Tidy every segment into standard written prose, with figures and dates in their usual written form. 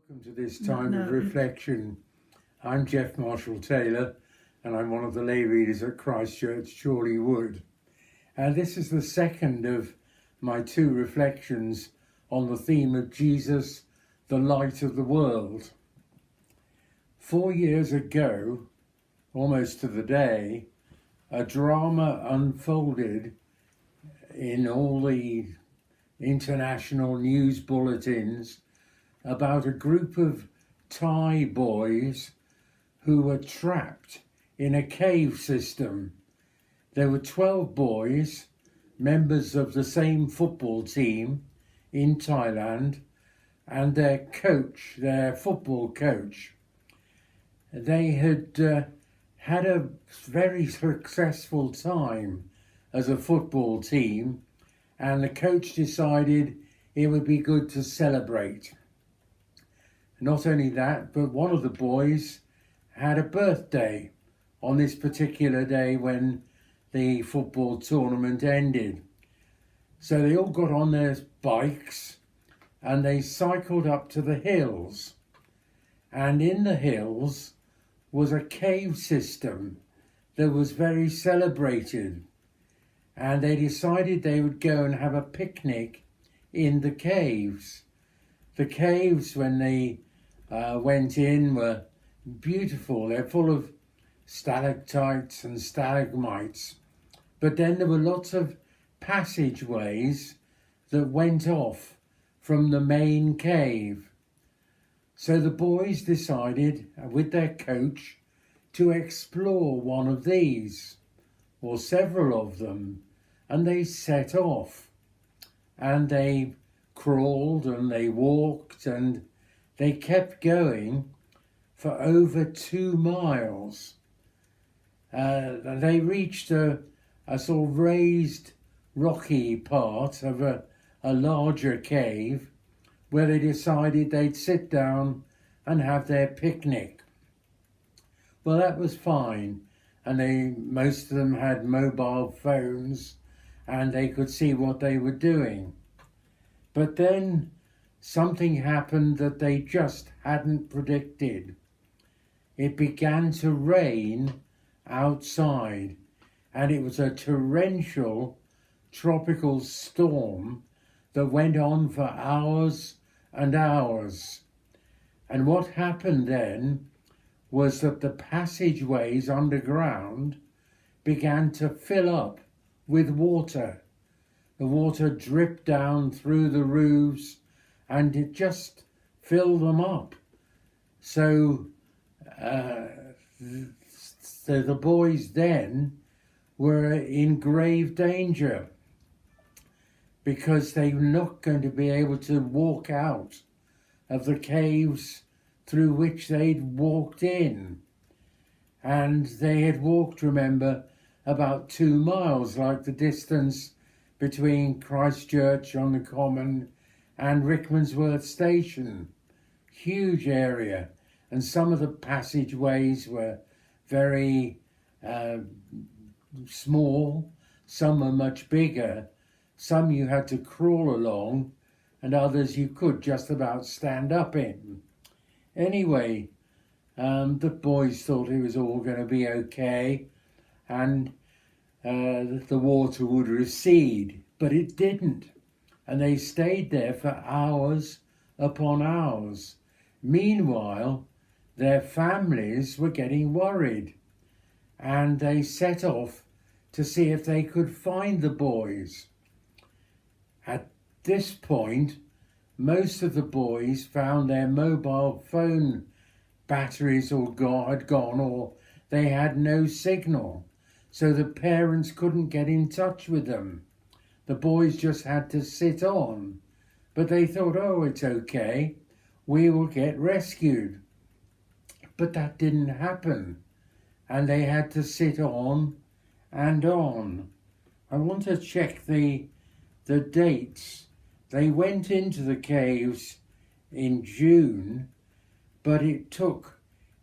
Welcome to this time of reflection. I'm Geoff Marshall-Taylor and I'm one of the lay readers at Christchurch, Chorleywood. And this is the second of my two reflections on the theme of Jesus, the light of the world. 4 years ago, almost to the day, a drama unfolded in all the international news bulletins about a group of Thai boys who were trapped in a cave system. There were 12 boys, members of the same football team in Thailand, and their coach, their football coach. They had had a very successful time as a football team, and the coach decided it would be good to celebrate. Not only that, but one of the boys had a birthday on this particular day when the football tournament ended. So they all got on their bikes and they cycled up to the hills. And in the hills was a cave system that was very celebrated. And they decided they would go and have a picnic in the caves. The caves, when they went in, were beautiful. They're full of stalactites and stalagmites. But then there were lots of passageways that went off from the main cave. So the boys decided, with their coach, to explore one of these, or several of them, and they set off. And they crawled and they walked and they kept going for over 2 miles. They reached a sort of raised, rocky part of a larger cave where they decided they'd sit down and have their picnic. Well, that was fine, and most of them had mobile phones and they could see what they were doing. But then something happened that they just hadn't predicted. It began to rain outside, and it was a torrential tropical storm that went on for hours and hours. And what happened then was that the passageways underground began to fill up with water. The water dripped down through the roofs and it just filled them up. So the boys then were in grave danger because they were not going to be able to walk out of the caves through which they'd walked in. And they had walked, remember, about 2 miles, like the distance between Christchurch on the Common and Rickmansworth Station. Huge area, and some of the passageways were very small, some were much bigger, some you had to crawl along, and others you could just about stand up in. Anyway, the boys thought it was all going to be okay, and the water would recede, but it didn't. And they stayed there for hours upon hours. Meanwhile, their families were getting worried, and they set off to see if they could find the boys. At this point, most of the boys found their mobile phone batteries had gone, or they had no signal, so the parents couldn't get in touch with them. The boys just had to sit on, but they thought, oh, it's okay, we will get rescued. But that didn't happen, and they had to sit on and on. I want to check the dates. They went into the caves in June, but it took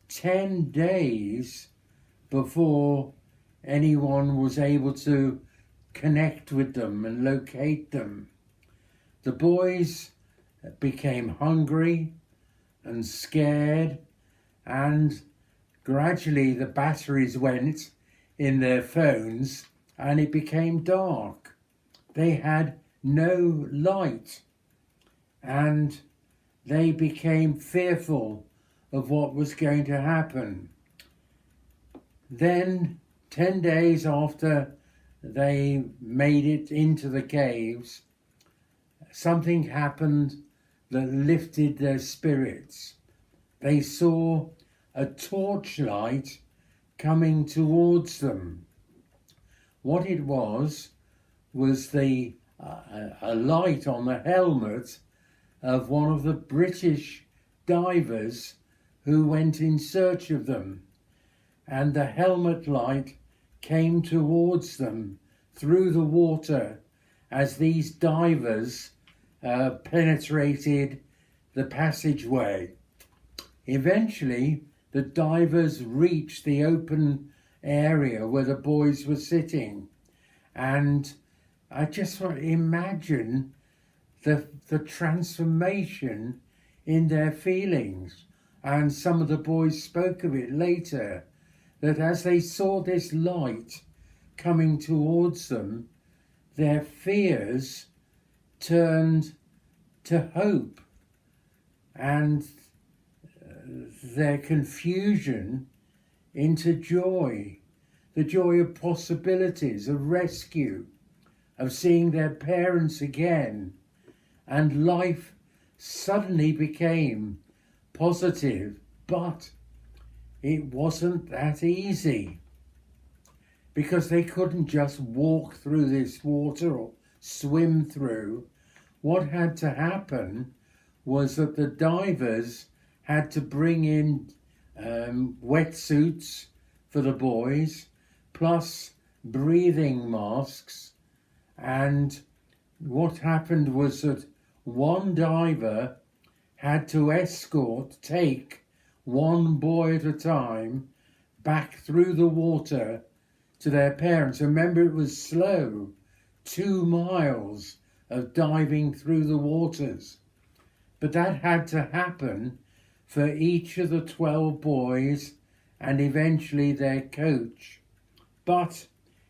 10 days before anyone was able to connect with them and locate them. The boys became hungry, and scared, and gradually the batteries went in their phones and it became dark. They had no light and they became fearful of what was going to happen. Then 10 days after they made it into the caves, something happened that lifted their spirits. They saw a torchlight coming towards them. What it was the a light on the helmet of one of the British divers who went in search of them. And the helmet light came towards them through the water as these divers penetrated the passageway. Eventually, the divers reached the open area where the boys were sitting. And I just want to imagine the transformation in their feelings. And some of the boys spoke of it later, that as they saw this light coming towards them, their fears turned to hope, and their confusion into joy, the joy of possibilities, of rescue, of seeing their parents again. And life suddenly became positive, but it wasn't that easy, because they couldn't just walk through this water or swim through. What had to happen was that the divers had to bring in wetsuits for the boys, plus breathing masks. And what happened was that one diver had to take one boy at a time back through the water to their parents. Remember, it was slow, 2 miles of diving through the waters. But that had to happen for each of the 12 boys and eventually their coach. But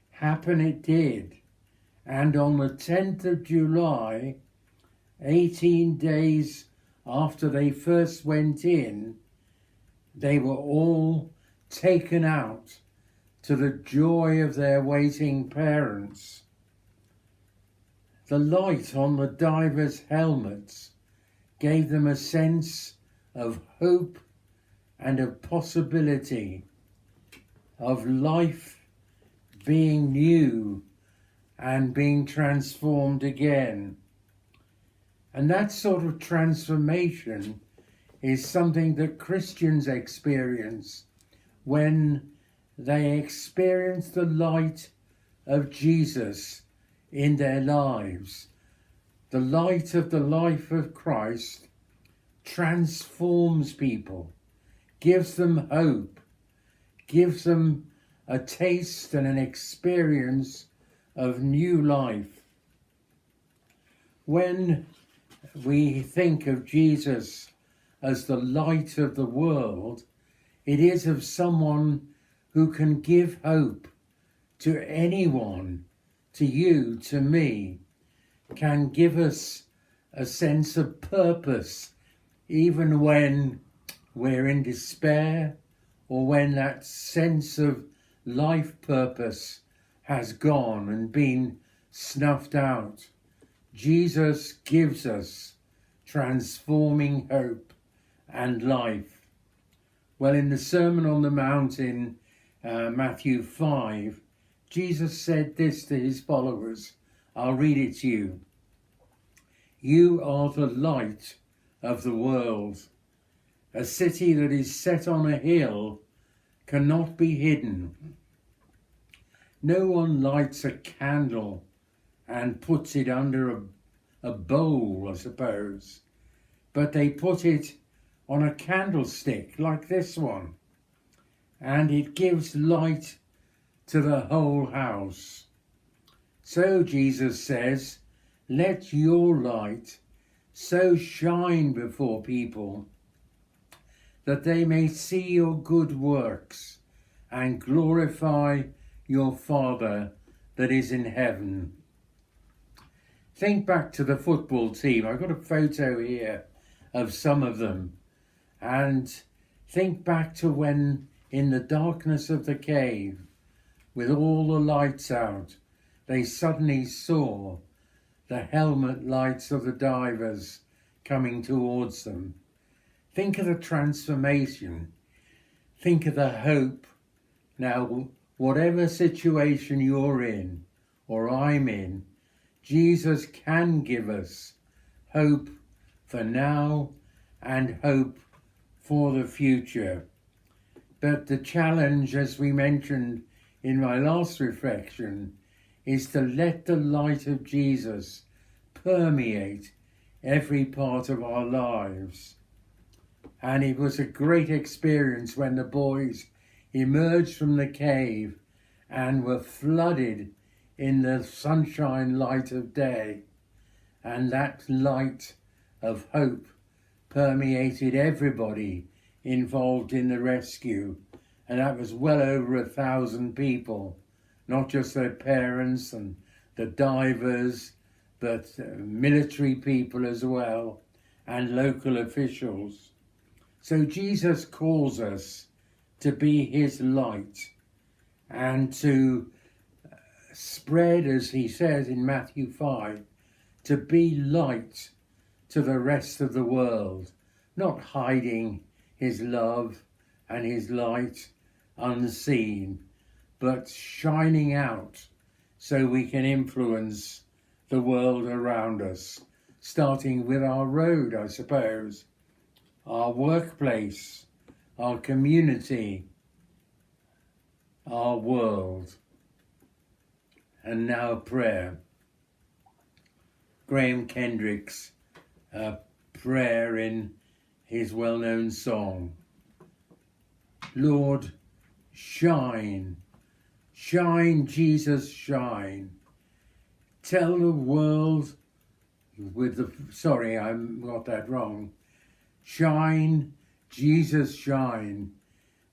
happen it did. And on the 10th of July, 18 days after they first went in, they were all taken out to the joy of their waiting parents. The light on the divers' helmets gave them a sense of hope and of possibility, of life being new and being transformed again. And that sort of transformation is something that Christians experience when they experience the light of Jesus in their lives. The light of the life of Christ transforms people, gives them hope, gives them a taste and an experience of new life. When we think of Jesus as the light of the world, it is of someone who can give hope to anyone, to you, to me, can give us a sense of purpose, even when we're in despair or when that sense of life purpose has gone and been snuffed out. Jesus gives us transforming hope and life. Well, in the Sermon on the Mount in Matthew 5, Jesus said this to his followers. I'll read it to you. You are the light of the world. A city that is set on a hill cannot be hidden. No one lights a candle and puts it under a bowl, I suppose, but they put it on a candlestick like this one, and it gives light to the whole house. So Jesus says, let your light so shine before people that they may see your good works and glorify your Father that is in heaven. Think back to the football team. I've got a photo here of some of them. And think back to when, in the darkness of the cave, with all the lights out, they suddenly saw the helmet lights of the divers coming towards them. Think of the transformation. Think of the hope. Now, whatever situation you're in, or I'm in, Jesus can give us hope for now and hope for the future. But the challenge, as we mentioned in my last reflection, is to let the light of Jesus permeate every part of our lives. And it was a great experience when the boys emerged from the cave and were flooded in the sunshine light of day. And that light of hope permeated everybody involved in the rescue. And that was well over 1,000 people, not just their parents and the divers, but military people as well, and local officials. So Jesus calls us to be his light and to spread, as he says in Matthew 5, to be light to the rest of the world, not hiding his love and his light unseen, but shining out so we can influence the world around us, starting with our road, I suppose, our workplace, our community, our world. And now prayer. Graham Kendrick's prayer in his well-known song. Lord, shine, shine, Jesus, shine. Tell the world with the, sorry, I got that wrong. Shine, Jesus, shine.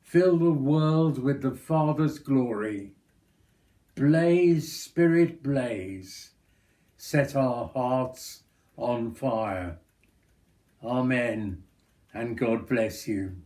Fill the world with the Father's glory. Blaze, Spirit, blaze. Set our hearts on fire. Amen, and God bless you.